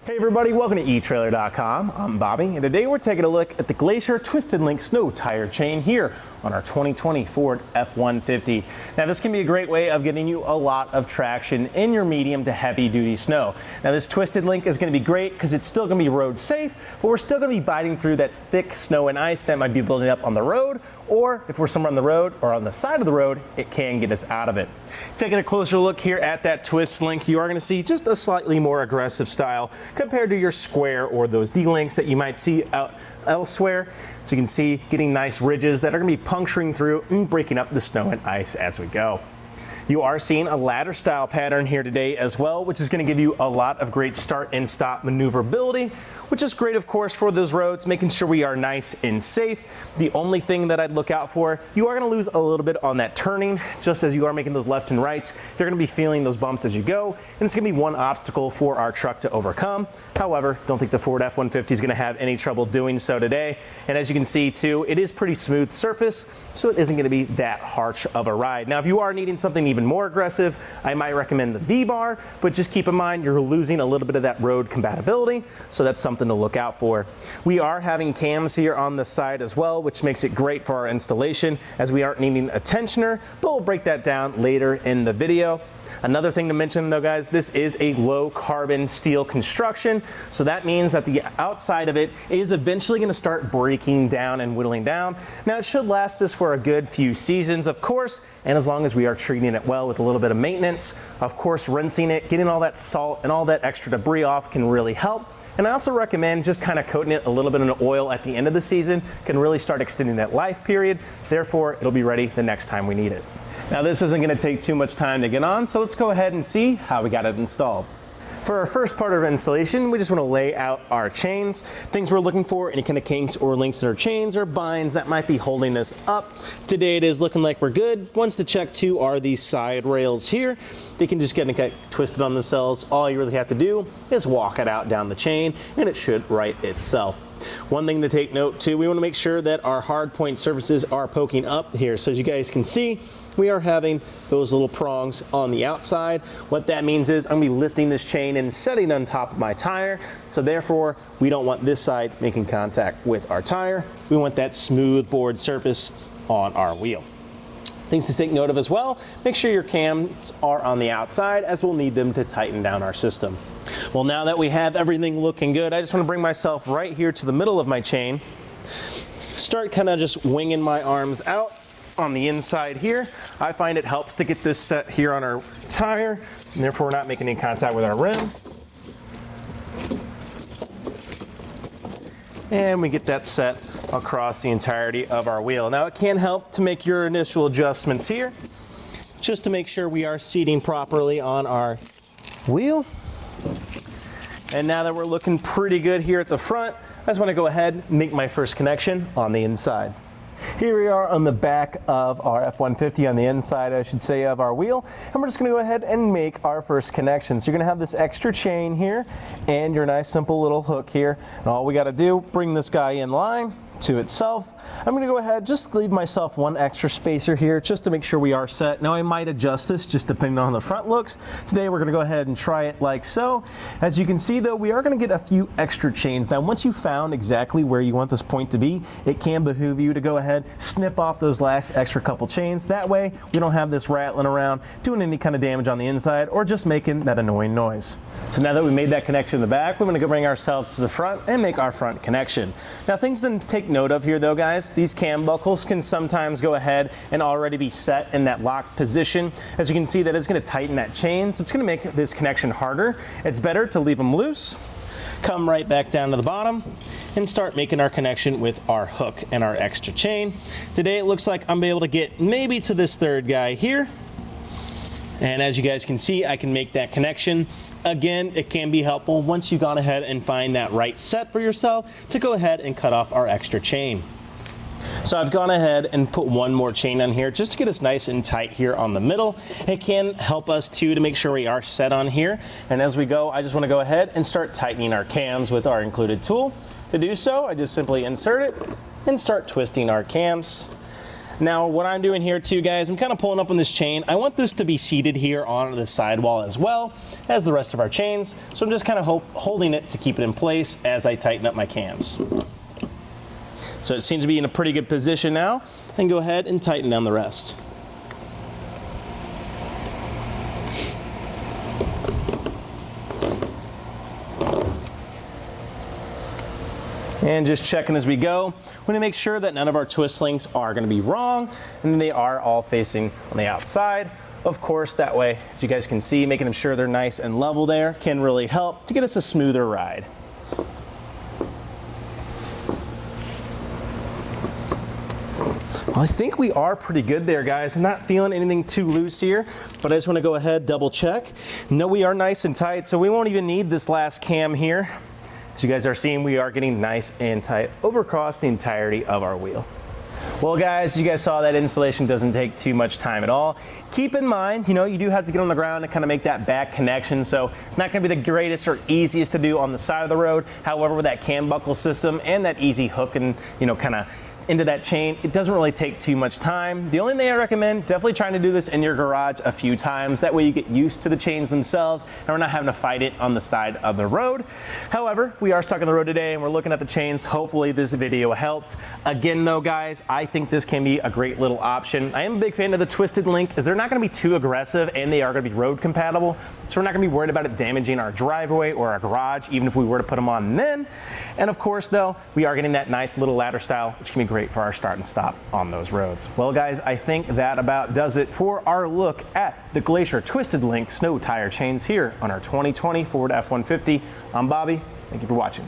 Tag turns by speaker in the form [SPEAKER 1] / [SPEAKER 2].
[SPEAKER 1] Hey everybody, welcome to etrailer.com. I'm Bobby, and today we're taking a look at the Glacier TwistLink Snow Tire Chain here on our 2020 Ford F-150. Now this can be a great way of getting you a lot of traction in your medium to heavy duty snow. Now this TwistLink is going to be great because it's still going to be road safe, but we're still going to be biting through that thick snow and ice that might be building up on the road, or if we're somewhere on the road or on the side of the road, it can get us out of it. Taking a closer look here at that TwistLink, you are going to see just a slightly more aggressive style compared to your square or those D-links that you might see out elsewhere. So you can see getting nice ridges that are going to be puncturing through and breaking up the snow and ice as we go. You are seeing a ladder style pattern here today as well, which is going to give you a lot of great start and stop maneuverability, which is great of course for those roads, making sure we are nice and safe. The only thing that I'd look out for, you are going to lose a little bit on that turning, just as you are making those left and rights. You're going to be feeling those bumps as you go, and it's going to be one obstacle for our truck to overcome. However, don't think the Ford F-150 is going to have any trouble doing so today. And as you can see too, it is pretty smooth surface, so it isn't going to be that harsh of a ride. Now, if you are needing something even more aggressive, I might recommend the V-bar, but just keep in mind you're losing a little bit of that road compatibility, so that's something to look out for. We are having cams here on the side as well, which makes it great for our installation as we aren't needing a tensioner, but we'll break that down later in the video. Another thing to mention though, guys, this is a low carbon steel construction, so that means that the outside of it is eventually going to start breaking down and whittling down. Now it should last us for a good few seasons, of course, and as long as we are treating it well with a little bit of maintenance, of course, rinsing it, getting all that salt and all that extra debris off can really help. And I also recommend just kind of coating it a little bit in oil at the end of the season, can really start extending that life period. Therefore, it'll be ready the next time we need it. Now this isn't going to take too much time to get on, so let's go ahead and see how we got it installed. For our first part of our installation, we just want to lay out our chains. Things we're looking for, any kind of kinks or links in our chains or binds that might be holding this up. Today it is looking like we're good. Ones to check too are these side rails here. They can just get twisted on themselves. All you really have to do is walk it out down the chain and it should right itself. One thing to take note too, we want to make sure that our hard point surfaces are poking up here. So as you guys can see, we are having those little prongs on the outside. What that means is I'm going to be lifting this chain and setting on top of my tire. So therefore, we don't want this side making contact with our tire. We want that smooth board surface on our wheel. Things to take note of as well, make sure your cams are on the outside as we'll need them to tighten down our system. Well, now that we have everything looking good, I just want to bring myself right here to the middle of my chain. Start kind of just winging my arms out on the inside here. I find it helps to get this set here on our tire, and therefore we're not making any contact with our rim. And we get that set across the entirety of our wheel. Now it can help to make your initial adjustments here, just to make sure we are seating properly on our wheel. And now that we're looking pretty good here at the front, I just want to go ahead and make my first connection on the inside. Here we are on the back of our F-150, on the inside, I should say, of our wheel. And we're just going to go ahead and make our first connection. So you're going to have this extra chain here and your nice simple little hook here. And all we got to do, bring this guy in line to itself. I'm going to go ahead, just leave myself one extra spacer here just to make sure we are set. Now I might adjust this just depending on the front looks. Today we're going to go ahead and try it like so. As you can see though, we are going to get a few extra chains. Now once you've found exactly where you want this point to be, it can behoove you to go ahead, snip off those last extra couple chains. That way we don't have this rattling around, doing any kind of damage on the inside or just making that annoying noise. So now that we made that connection in the back, we're going to go bring ourselves to the front and make our front connection. Now things to take note of here though, guys, these cam buckles can sometimes go ahead and already be set in that locked position. As you can see, that is going to tighten that chain, so it's going to make this connection harder. It's better to leave them loose, come right back down to the bottom, and start making our connection with our hook and our extra chain. Today it looks like I'm able to get maybe to this third guy here. And as you guys can see, I can make that connection. Again, it can be helpful once you've gone ahead and find that right set for yourself to go ahead and cut off our extra chain. So I've gone ahead and put one more chain on here just to get us nice and tight here on the middle. It can help us too to make sure we are set on here. And as we go, I just want to go ahead and start tightening our cams with our included tool. To do so, I just simply insert it and start twisting our cams. Now what I'm doing here too, guys, I'm kind of pulling up on this chain. I want this to be seated here on the sidewall as well as the rest of our chains. So I'm just kind of holding it to keep it in place as I tighten up my cams. So it seems to be in a pretty good position now. And go ahead and tighten down the rest. And just checking as we go, we want to make sure that none of our twist links are going to be wrong and they are all facing on the outside. Of course, that way, as you guys can see, making sure they're nice and level there can really help to get us a smoother ride. Well, I think we are pretty good there, guys. I'm not feeling anything too loose here, but I just want to go ahead, double check. No, we are nice and tight, so we won't even need this last cam here. As you guys are seeing, we are getting nice and tight over across the entirety of our wheel. Well, guys, you guys saw that installation doesn't take too much time at all. Keep in mind, you do have to get on the ground and kind of make that back connection, so it's not going to be the greatest or easiest to do on the side of the road. However, with that cam buckle system and that easy hook and, kind of into that chain, it doesn't really take too much time. The only thing I recommend, definitely trying to do this in your garage a few times. That way you get used to the chains themselves and we're not having to fight it on the side of the road. However, we are stuck on the road today and we're looking at the chains. Hopefully this video helped. Again though, guys, I think this can be a great little option. I am a big fan of the TwistLink as they're not gonna be too aggressive and they are gonna be road compatible. So we're not gonna be worried about it damaging our driveway or our garage, even if we were to put them on then. And of course though, we are getting that nice little ladder style, which can be great for our start and stop on those roads. Well, guys, I think that about does it for our look at the Glacier TwistLink snow tire chains here on our 2020 Ford F-150. I'm Bobby. Thank you for watching.